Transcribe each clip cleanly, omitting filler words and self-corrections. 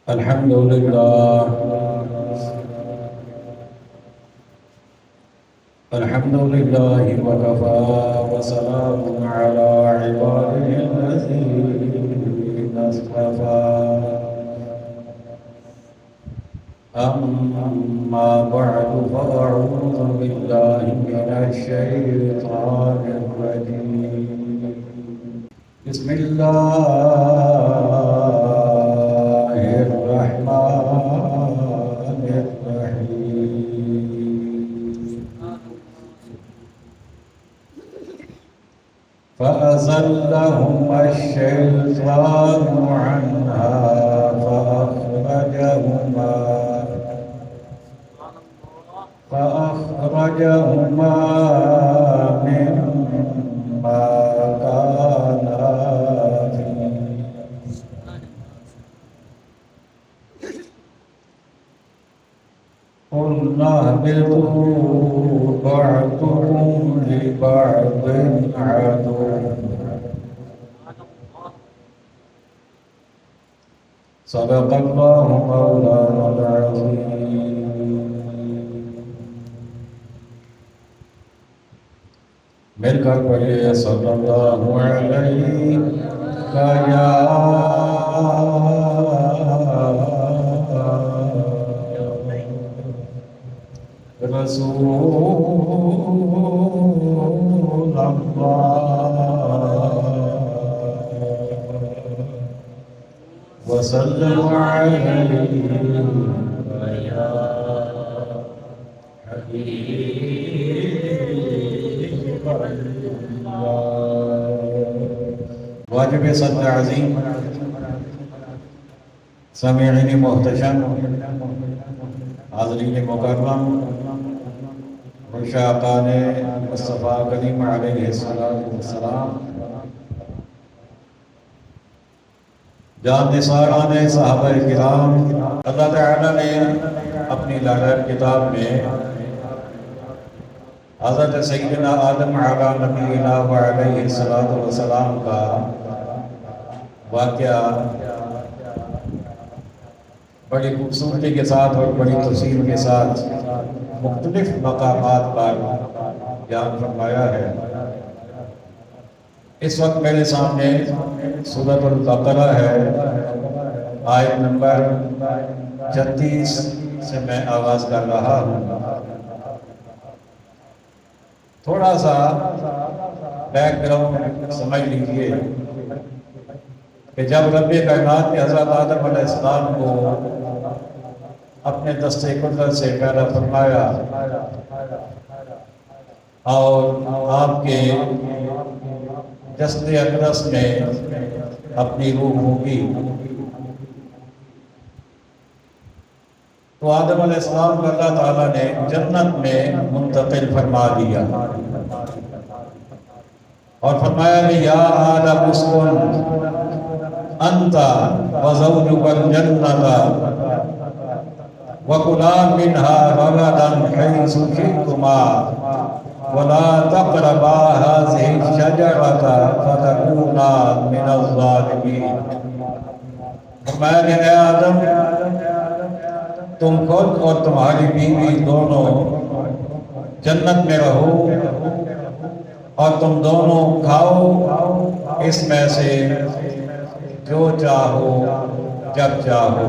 الحمد لله الحمد لله وكفى وسلام على عباده الذين اصطفى أما بعد فأعوذ بالله من الشيطان الرجيم بسم الله الرحمن الرحيم فأزلهما الشيطان عنها فأخرجهما مما كانا فيه قلنا اهبطوا بعضكم لبعض عدو صدق الله مولانا العظيم مل کر پڑھیے صلی اللہ علیہ یا رسول اللہ وسلم علیہ یا حبیب واجب صدر عظیم سامعین محتشم حاضرین مکرم مشاقان مصطفیٰ کریم علیہ السلام جان نثاران صحابہ کرام اللہ تعالیٰ نے اپنی لالر کتاب میں حضرت سیدنا آدم علیہ نبینا و علیہ السلام کا واقعہ بڑی خوبصورتی کے ساتھ اور بڑی تفصیل کے ساتھ مختلف مقامات پر بیان فرمایا ہے۔ اس وقت میرے سامنے سورۃ البقرہ ہے، آیت نمبر 36 سے میں آغاز کر رہا ہوں۔ تھوڑا سا بیک گراؤنڈ سمجھ لیجیے کہ جب رب کائنات نے حضرت آدم علیہ السلام کو اپنے دست قدرت سے پیدا فرمایا اور آپ کے جسد اقدس میں اپنی روح ہوگی تو آدم علیہ السلام کو اللہ تعالیٰ نے جنت میں منتقل فرما دیا اور فرمایا کہ یا آدم اسکن انت وزوجک الجنۃ وکلا منہا رغدا حیث شئتما ولا تقربا هذه الشجرۃ فتکونا من الظالمین۔ فرمایا کہ اے آدم تم خود اور تمہاری بیوی دونوں جنت میں رہو اور تم دونوں کھاؤ اس میں سے جو چاہو جب چاہو،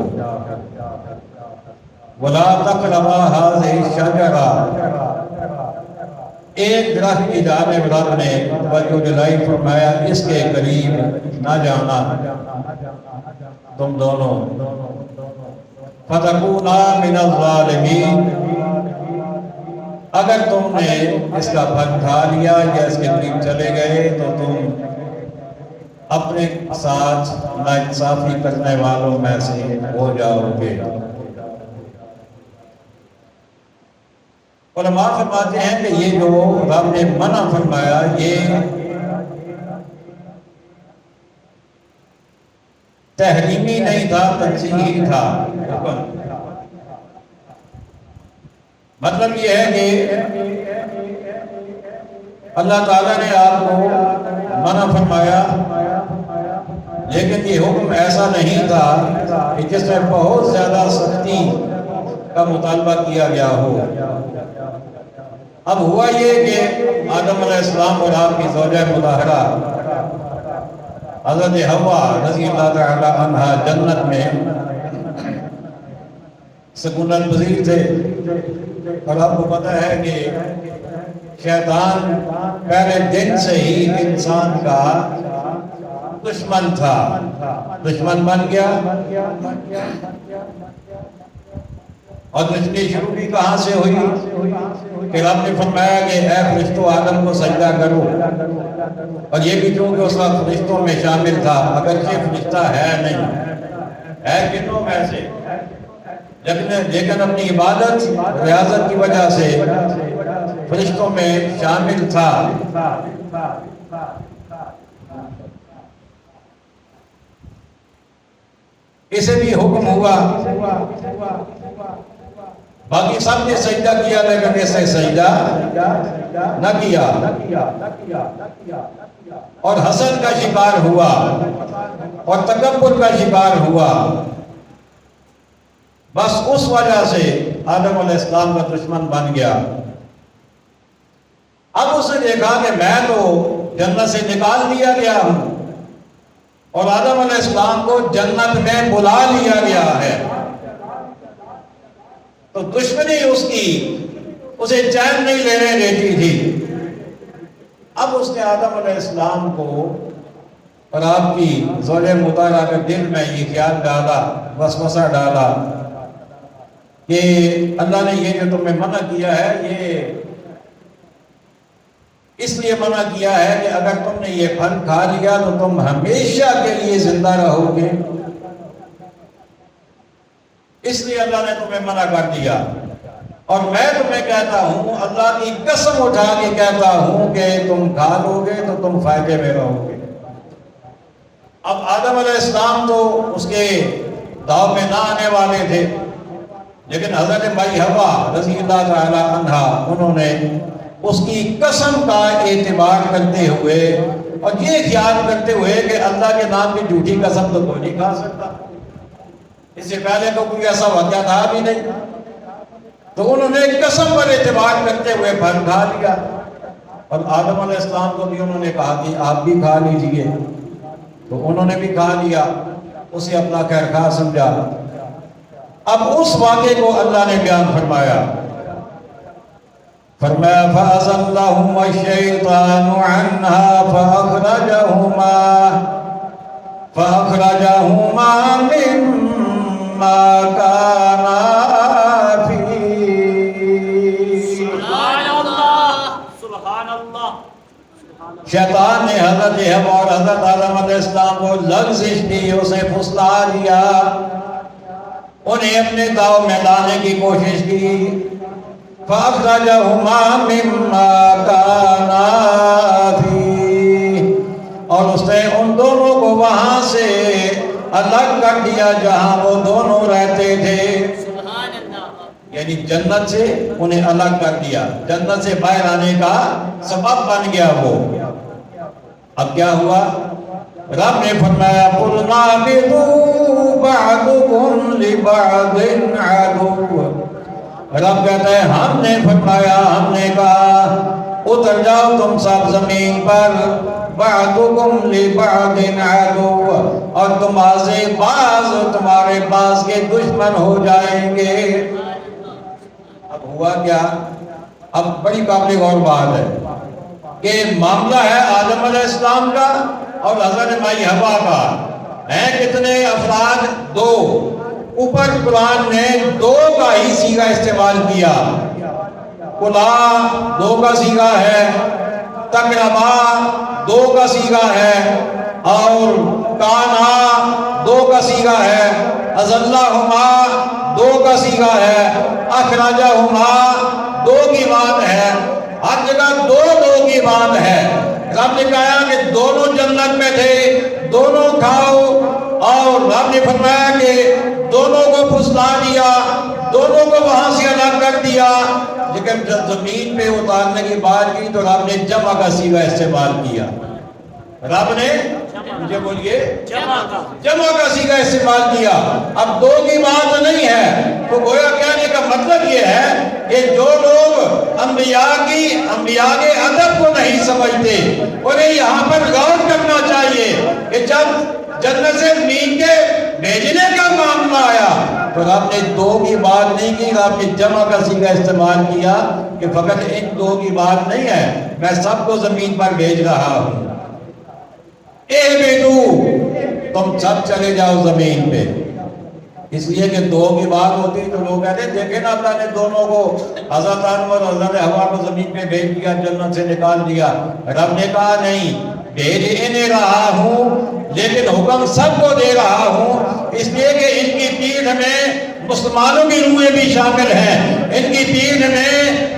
وَلَا تَقْرَبَا هَذِهِ الشَّجَرَةَ، ایک درخت کی جانب رب نے توجہ دلائی، فرمایا اس کے قریب نہ جانا تم دونوں، فَتَكُونَا مِنَ الظَّالِمِينَ، اگر تم نے اس کا پھل کھا لیا یا اس کے قریب چلے گئے تو تم اپنے ساتھ ناانصافی کرنے والوں میں سے ہو جاؤ گے۔ علماء فرماتے ہیں کہ یہ جو رب نے منع فرمایا یہ تحریمی نہیں تھا، تنزیہی تھا۔ مطلب یہ ہے کہ اللہ تعالیٰ نے آپ کو منع فرمایا لیکن یہ حکم ایسا نہیں تھا کہ جس میں بہت زیادہ سختی کا مطالبہ کیا گیا ہو۔ اب ہوا یہ کہ آدم علیہ السلام اور آپ کی زوجہ مطہرہ حضرت حوا رضی اللہ تعالی عنہ جنت میں سکونت پذیر تھے، اور آپ کو پتہ ہے کہ شیطان پہلے دن سے ہی انسان کا دشمن تھا، دشمن بن گیا۔ اور دشمنی شروع بھی کہاں سے ہوئی کہ رب نے فرمایا کہ اے فرشتوں آدم کو سجدہ کرو، اور یہ بھی چونکہ اس وقت فرشتوں میں شامل تھا، اگرچہ فرشتہ ہے نہیں، ہے جنوں میں سے، لیکن اپنی عبادت ریاضت کی وجہ سے فرشتوں میں شامل تھا۔ اسے بھی حکم ہوا، باقی سب نے سجدہ کیا لیکن اسے سجدہ نہ کیا، اور حسد کا شکار ہوا اور تکبر کا شکار ہوا۔ بس اس وجہ سے آدم علیہ السلام کا دشمن بن گیا۔ اب اس نے دیکھا کہ میں تو جنت سے نکال دیا گیا ہوں اور آدم علیہ السلام کو جنت میں بلا لیا گیا ہے، تو دشمنی اس کی اسے چین نہیں لینے دیتی تھی۔ اب اس نے آدم علیہ السلام کو اور آپ کی زوجہ مطہرہ کے دل میں یہ خیال ڈالا، وسوسہ ڈالا کہ اللہ نے یہ جو تمہیں منع کیا ہے یہ اس لیے منع کیا ہے کہ اگر تم نے یہ پھل کھا لیا تو تم ہمیشہ کے لیے زندہ رہو گے، اس لیے اللہ نے تمہیں منع کر دیا۔ اور میں تمہیں کہتا ہوں، اللہ کی قسم اٹھا کے کہتا ہوں کہ تم کھا لو گے تو تم فائدے میں رہو گے۔ اب آدم علیہ السلام تو اس کے داؤ میں نہ آنے والے تھے، لیکن حضرت مائی حوا رضی اللہ تعالی عنہا انہوں نے اس کی قسم کا اعتبار کرتے ہوئے اور یہ خیال کرتے ہوئے کہ اللہ کے نام کی جھوٹی قسم تو کوئی نہیں کھا سکتا، اس سے پہلے تو کوئی ایسا واقعہ تھا بھی نہیں، تو انہوں نے قسم پر اعتبار کرتے ہوئے پھل کھا لیا۔ اور آدم علیہ السلام کو بھی انہوں نے کہا کہ آپ بھی کھا لیجئے، تو انہوں نے بھی کھا لیا، اسے اپنا خیر خواہ سمجھا۔ اب اس واقعے کو اللہ نے بیان فرمایا، فرمایا فَأَزَلَّهُمَا الشَّيْطَانُ عَنْهَا فَأَخْرَجَهُمَا مِمَّا كَانَا فِيهِ۔ سبحان اللہ، سبحان اللہ۔ شیطان نے حضرت حوا اور حضرت آدم علیہ السلام کو لغزش دی، اسے پھسلا دیا، انہیں اپنے داؤ میں لانے کی کوشش کی۔ فَأَخْرَجَهُمَا مِمَّا كَانَا فِيهِ، اور اس نے ان دونوں کو وہاں سے الگ کر دیا جہاں وہ دونوں رہتے تھے، سبحان اللہ، یعنی جنت سے انہیں الگ کر دیا، جنت سے باہر آنے کا سبب بن گیا وہ۔ اب کیا ہوا؟ رب نے فرمایا قُلْنَا اهْبِطُوا بَعْضُكُمْ لِبَعْضٍ عَدُوٌّ۔ رب کہتا ہے ہم نے فرمایا، ہم نے کہا اتر جاؤ تم سب زمین پر، بعضکم لبعض عدو، اور تمہارے بعض تمہارے بعض کے دشمن ہو جائیں گے۔ اب ہوا کیا؟ اب بڑی قابل غور بات ہے کہ معاملہ ہے آدم علیہ السلام کا اور حضرت مائی حوا کا، ہیں کتنے افراد؟ دو۔ اوپر قرآن نے دو کا ہی صیغہ استعمال کیا، کلا دو کا صیغہ ہے، تقربا دو کا صیغہ ہے، اور کانا دو کا صیغہ ہے، ازلہما دو کا صیغہ ہے، اخرجہما دو کی بات ہے، ہر جگہ دو دو کی بات ہے۔ رب نے کہا کہ دونوں جنت میں تھے، دونوں کھاؤ، اور رب نے فرمایا کہ دونوں کو پھسلا دیا، دونوں کو وہاں سے الگ کر دیا، لیکن جب زمین پہ اتارنے کی بات کی تو رب نے جمع کا صیغہ استعمال کیا۔ رب نے مجھے بولیے جمع کا جمع کا صیغہ استعمال کیا. اب دو کی بات نہیں ہے. تو گویا کہنے کا مطلب یہ ہے کہ جو لوگ انبیاء کے ادب کو نہیں سمجھتے انہیں یہاں پر غور کرنا چاہیے کہ جب جنت سے زمین کے بھیجنے کا معاملہ آیا تو رب نے دو کی بات نہیں کی, رب نے جمع کا صیغہ استعمال کیا کہ فقط ان دو کی بات نہیں ہے, میں سب کو زمین پر بھیج رہا ہوں. تم سب چلے جاؤ زمین پہ. اس لیے کہ دو کی بات ہوتی تو لوگ کہتے ہیں دیکھیں نا اللہ نے دونوں کو حضرت آدم اور حضرت حوا کو زمین پہ بھیج دیا, جنت سے نکال دیا. رب نے کہا نہیں, بھیج انہیں رہا ہوں لیکن حکم سب کو دے رہا ہوں, اس لیے کہ ان کی پیٹھ میں مسلمانوں کی روحیں بھی شامل ہیں, ان کی پیٹھ میں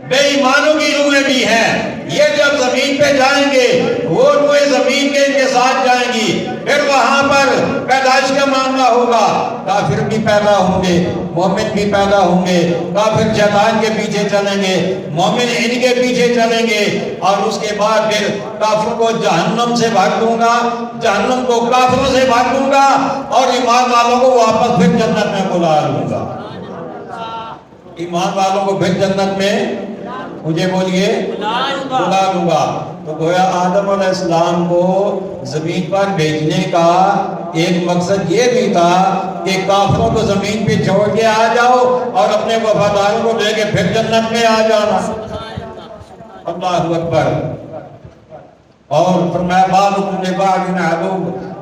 بے ایمانوں کی روحیں بھی ہیں. یہ جب زمین پہ جائیں گے وہ روحیں زمین کے ان کے ساتھ جائیں گی, پھر وہاں پر پیدائش کا معاملہ ہوگا, کافر بھی پیدا ہوں گے, مومن بھی پیدا ہوں گے. کافر شیطان کے پیچھے چلیں گے, مومن ان کے پیچھے چلیں گے, اور اس کے بعد پھر کافر کو جہنم سے بھر دوں گا, جہنم کو کافروں سے بھر دوں گا, اور ایمان والوں کو واپس پھر جنت میں بلا لوں گا. ایمان والوں کو پھر جنت میں مجھے بولیے بلا لوں گا. تو گویا آدم علیہ السلام کو زمین پر بھیجنے کا ایک مقصد یہ بھی تھا کہ کافروں کو زمین پہ چھوڑ کے آ جاؤ اور اپنے وفاداروں کو لے کے پھر جنت میں آ جانا. اللہ اکبر. اور فرمایا بعضکم لبعض عدو,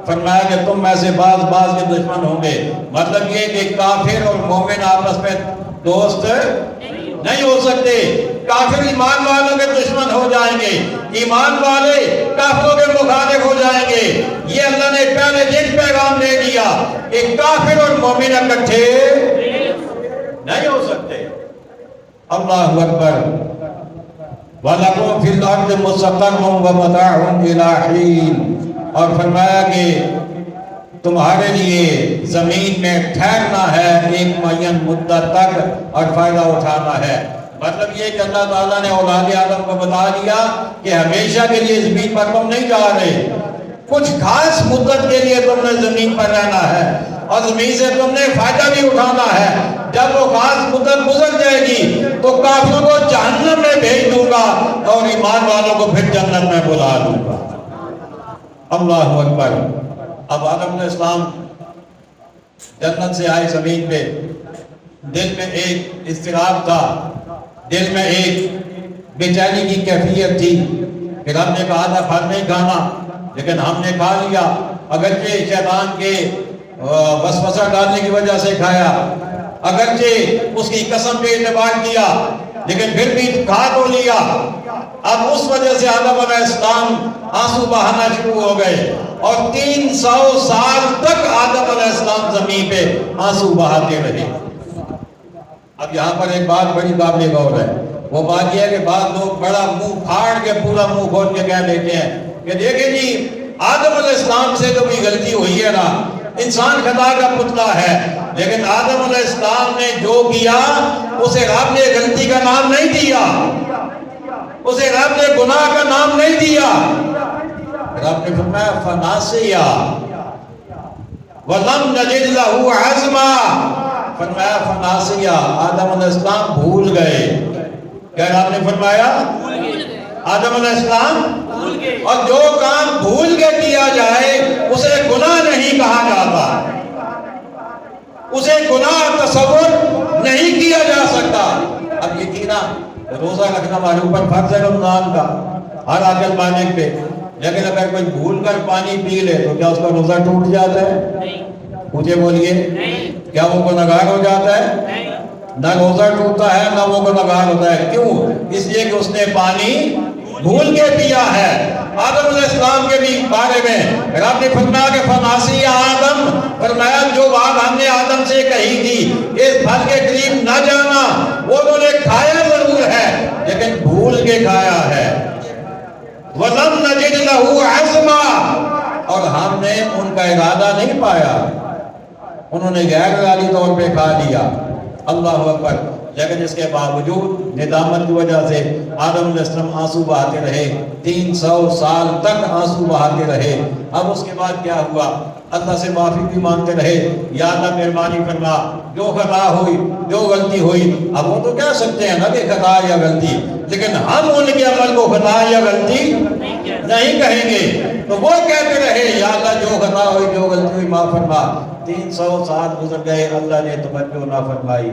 فرمایا کہ تم میں سے بعض کے دشمن ہوں گے. مطلب یہ کہ کافر اور مومن آپس میں دوست نہیں ہو سکتے. کافر ایمان والوں کے دشمن ہو جائیں گے, ایمان والے کافروں کے مخالف ہو جائیں گے. یہ اللہ نے پہلے دن پیغام دے دیا کہ کافر اور مومن اکٹھے نہیں ہو سکتے. اللہ اکبر. وَلَكُمْ فِي الْأَرْضِ مُسْتَقَرٌّ وَمَتَاعٌ إِلَىٰ حِينٍ, اور فرمایا کہ تمہارے لیے زمین میں ٹھہرنا ہے ایک معین مدت تک اور فائدہ اٹھانا ہے. مطلب یہ کہ اللہ تعالیٰ نے اولاد آدم کو بتا دیا کہ ہمیشہ کے لیے زمین پر تم نہیں جا رہے, کچھ خاص مدت کے لیے تم نے زمین پر رہنا ہے اور زمین سے تم نے فائدہ بھی اٹھانا ہے. جب وہ خاص مدت گزر جائے گی تو کافروں کو جہنم میں بھیج دوں گا اور ایمان والوں کو پھر جنت میں بلا دوں گا. اللہ اکبر. اب آدم علیہ السلام جنت سے آئے زمین پہ, دل میں ایک اضطراب تھا, دل میں ایک بے چینی کی کیفیت تھی کہ ہم نے کہا تھا پھل نہیں کھانا لیکن ہم نے کھا لیا. اگرچہ شیطان کے وسوسہ ڈالنے کی وجہ سے کھایا, اگرچہ اس کی قسم پہ اعتبار کیا لیکن پھر بھی کھا تو لیا. اب اس وجہ سے آدم علیہ السلام آنسو بہانا شروع ہو گئے اور 300 سال تک آدم علیہ السلام زمین پہ آنسو بہاتے رہے. اب یہاں پر ایک بات بڑی قابل غور ہے. وہ بات یہ ہے کہ بعض لوگ بڑا منہ پھاڑ کے پورا منہ کھول کے کہہ دیتے ہیں کہ دیکھیں جی آدم علیہ السلام سے تو بھی غلطی ہوئی ہے نا, انسان خطا کا پتلا ہے, لیکن آدم علیہ السلام نے جو کیا اسے رب نے غلطی کا نام نہیں دیا, اسے رب نے گناہ کا نام نہیں دیا. رب نے فرمایا فناسیا وَلَمْ نَجِدْ لَهُ عَزْمًا, فرمایا فناسیا, آدم علیہ السلام بھول گئے. کیا رب نے فرمایا آدم علیہ السلام, اور جو کام بھول کے کیا جائے اسے گناہ نہیں کہا جاتا, اسے گناہ تصور نہیں کیا جا سکتا. اب یقینا روزہ رکھنا ہمارے اوپر فرض ہے رمضان کا ہر عاقل بالغ پہ, لیکن اگر کوئی بھول کر پانی پی لے تو کیا اس کا روزہ ٹوٹ جاتا ہے؟ مجھے بولیے, کیا وہ گنہگار ہو جاتا ہے؟ نہ روزہ ٹوٹتا ہے نہ وہ گنہگار ہوتا ہے. کیوں؟ اس لیے کہ اس نے پانی بھول کے پیا ہے. آدم علیہ السلام کے بھی بارے میں رب نے فرمایا کہ فناسی آدم, فرمایا جو بات ہم نے آدم سے کہی تھی اس پھل کے قریب نہ جانا, وہ انہوں نے کھایا ضرور ہے لیکن بھول کے کھایا ہے. وَلَمْ نَجِدْ لَهُ عَزْمًا, اور ہم نے ان کا ارادہ نہیں پایا, انہوں نے غیر ارادی طور پہ کھا لیا. اللہ اکبر. لیکن اس کے باوجود ندامت کی وجہ سے آدم علیہ السلام آنسو بہاتے رہے، 300 سال تک آنسو بہاتے رہے۔ اب اس کے بعد کیا ہوا؟ اللہ سے معافی بھی مانگتے رہے، یا اللہ مہربانی فرما، جو خطا ہوئی، جو غلطی ہوئی۔ اب وہ تو کہہ سکتے ہیں نا کہ خطا یا غلطی، لیکن ہم ان کے عمل کو خطا یا غلطی نہیں کہیں گے۔ تو وہ کہتے رہے، یا اللہ جو خطا ہوئی، جو غلطی ہوئی معاف فرما۔ 300 سال گزر گئے، اللہ نے توجہ نہ فرمائی،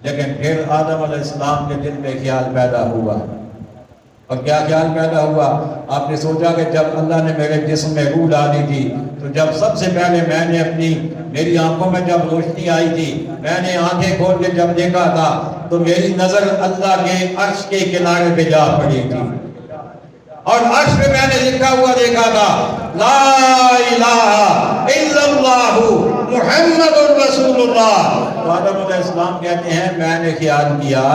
لیکن پھر آدم علیہ السلام کے دل میں خیال پیدا ہوا۔ اور کیا خیال پیدا ہوا؟ آپ نے سوچا کہ جب اللہ نے میرے جسم میں روح ڈالی تھی تو جب سب سے پہلے میں نے میری آنکھوں میں جب روشنی آئی تھی، میں نے آنکھیں کھول کے جب دیکھا تھا تو میری نظر اللہ کے عرش کے کنارے پہ جا پڑی تھی، اور عرش پہ میں نے لکھا ہوا دیکھا تھا، لا الہ الا اللہ محمد رسول اللہ۔ تو آدم علیہ السلام کہتے ہیں میں نے خیال کیا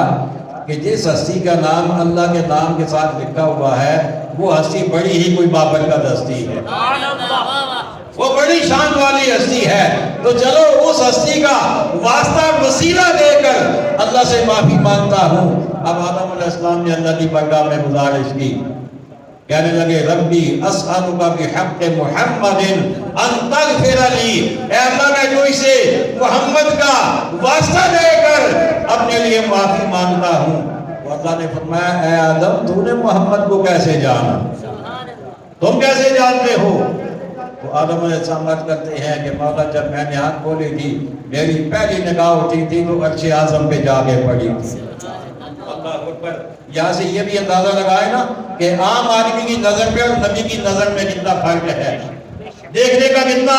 کہ جس ہستی کا نام اللہ کے نام کے ساتھ لکھا ہوا ہے وہ ہستی بڑی ہی کوئی بابرکت ہستی ہے، وہ بڑی شان والی ہستی ہے، تو چلو اس ہستی کا واسطہ وسیلہ دے کر اللہ سے معافی مانگتا ہوں۔ اب آدم علیہ السلام نے اللہ کی بارگاہ میں گزارش کی، کہنے لگے ربی اسألک بحق محمد ان تغفر لی، اے اللہ میں جو اسے محمد کا واسطہ دے کر اپنے لیے معافی مانگتا ہوں۔ تو اللہ نے فرمایا اے آدم تو نے محمد کو کیسے جانا، تم کیسے جانتے ہو؟ تو آدم علیہ السلام عرض کرتے ہیں کہ مولا جب میں نے آنکھ کھولی تھی میری پہلی نگاہ اٹھی تھی تو عرش اعظم پہ جا کے پڑی تھی۔ اللہ اکبر۔ یہاں سے یہ بھی اندازہ لگائے نا کہ عام آدمی کی نظر پہ اور نبی کی نظر میں کتنا فرق ہے، دیکھنے کا کتنا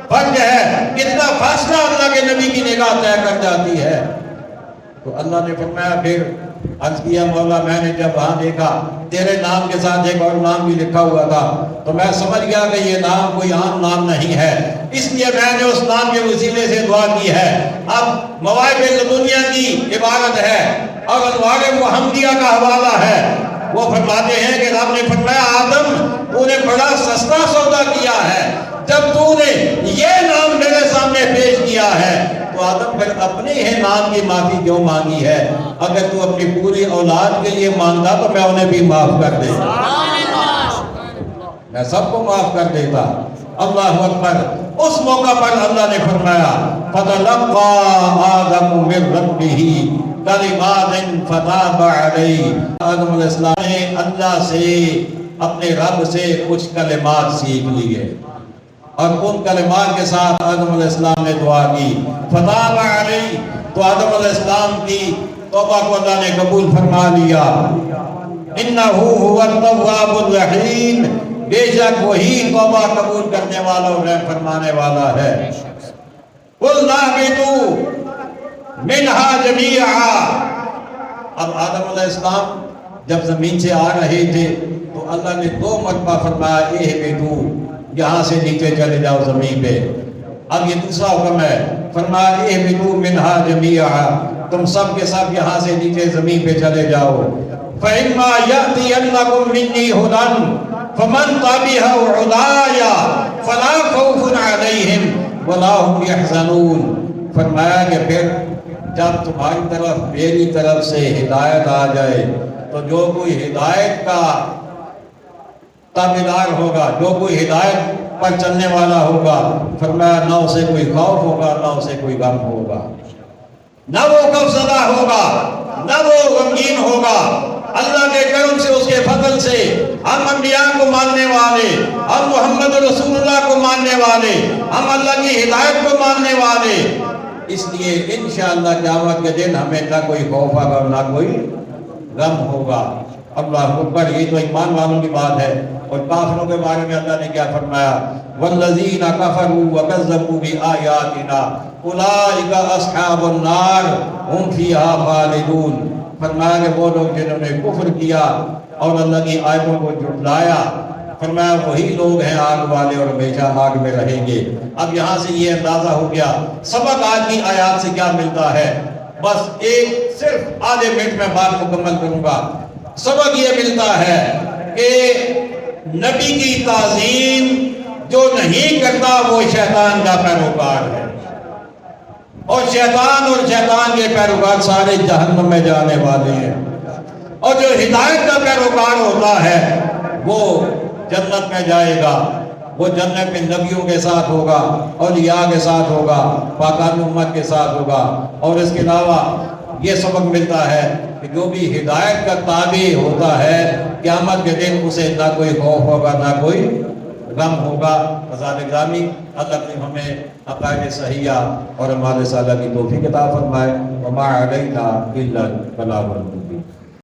فرق ہے، کتنا فاصلہ اللہ کے نبی کی نگاہ طے کر جاتی ہے۔ تو اللہ نے فرمایا پھر عرض کیا مولا میں نے جب وہاں دیکھا تیرے نام کے ساتھ ایک اور نام بھی لکھا ہوا تھا تو میں سمجھ گیا کہ یہ نام کوئی عام نام نہیں ہے، اس لیے میں نے اس نام کے وسیلے سے دعا کی ہے۔ اب مواہب لدنیہ کی عبارت ہے اور انوار محمدیہ کا حوالہ ہے، وہ فرماتے ہیں کہ رب نے فرمایا آدم تو نے بڑا سستا سودا کیا ہے جب تو نے یہ نام میرے سامنے پیش کیا ہے، تو آدم پھر اپنے ہی نام کی معافی کیوں مانگی ہے؟ اگر تو اپنی پوری اولاد کے لیے مانگتا تو میں انہیں بھی معاف کر دیتا، میں سب کو معاف کر دیتا۔ اللہ اکبر۔ اس موقع پر اللہ نے فرمایا فَتَلَقَّى آدَمُ مِن رَبِّهِ کَلِمَاتٍ فَتَابَ عَلَيْهِ۔ آدم علیہ السلام نے اللہ سے اپنے رب سے کچھ کلمات سیکھ لیے اور ان کلمات کے ساتھ آدم علیہ السلام نے دعا کی فَتَابَ عَلَيْهِ، تو آدم علیہ السلام کی توبہ کو اللہ نے قبول فرما لیا۔ إِنَّهُ هُوَ التَّوَّابُ الرَّحِيمُ، بے شک وہی توبہ قبول کرنے والا اور رحم فرمانے والا ہے۔ قُلْ اهْبِطُوا مِنْهَا جَمِيعًا۔ اب آدم علیہ السلام جب زمین سے آ رہے تھے تو اللہ نے 2 مرتبہ فرمایا اہبطوا، یہاں سے نیچے چلے جاؤ زمین پہ۔ اب یہ دوسرا حکم ہے، فرمایا اہبطوا مِنْهَا جَمِيعًا، تم سب کے سب یہاں سے نیچے زمین پہ چلے جاؤ۔ فَإِمَّا يَأْتِيَنَّكُم مِّنِّي هُدًى فَمَن تَبِعَ هُدَايَ فَلَا خَوْفٌ عَلَيْهِمْ وَلَا هُمْ يَحْزَنُونَ۔ فرمایا کہ پھر جب تمہاری طرف میری طرف سے ہدایت آ جائے تو جو کوئی ہدایت کا تابعدار ہوگا، جو کوئی ہدایت پر چلنے والا ہوگا، فرمایا نہ اسے کوئی خوف ہوگا نہ اسے کوئی غم ہوگا، نہ وہ خوفزدہ ہوگا نہ وہ غمگین ہوگا۔ اللہ کے کرم سے اس کے فضل سے ہم انبیاء کو ماننے والے، ہم محمد رسول اللہ کو ماننے والے، ہم اللہ کی ہدایت کو ماننے والے، اس لیے انشاءاللہ قیامت کے دن ہمیں نہ کوئی خوف ہوگا نہ کوئی غم ہوگا۔ اللہ اکبر۔ یہ تو ایمان والوں کی بات ہے۔ اور کافروں کے بارے میں اللہ نے کیا فرمایا؟ والذین کفروا وکذبوا بآیاتنا اولئک اصحاب النار ہم فیہا خالدون۔ فرمایا کہ وہ لوگ جنہوں نے کفر کیا اور اللہ کی آیتوں کو جھٹلایا، فرمایا وہی لوگ ہیں آگ والے اور ہمیشہ آگ میں رہیں گے۔ اب یہاں سے یہ اندازہ ہو گیا سبق آج کی آیات سے کیا ملتا ہے۔ بس صرف آدھے منٹ میں بات مکمل کروں گا۔ سبق یہ ملتا ہے کہ نبی کی تعظیم جو نہیں کرتا وہ شیطان کا پیروکار ہے۔ اور شیطان کے پیروکار سارے جہنم میں جانے والے ہیں، اور جو ہدایت کا پیروکار ہوتا ہے وہ جنت میں جائے گا، وہ جنت میں نبیوں کے ساتھ ہوگا، اولیاء کے ساتھ ہوگا، پاکان امت کے ساتھ ہوگا۔ اور اس کے علاوہ یہ سبق ملتا ہے کہ جو بھی ہدایت کا تابع ہوتا ہے قیامت کے دن اسے نہ کوئی خوف ہوگا نہ کوئی غم ہوگا۔ حضرات گرامی، اللہ نے ہمیں عقائد صحیحہ اور اعمال صالحہ کی توفیق عطا فرمائے۔ وما علینا الا البلاغ المبین۔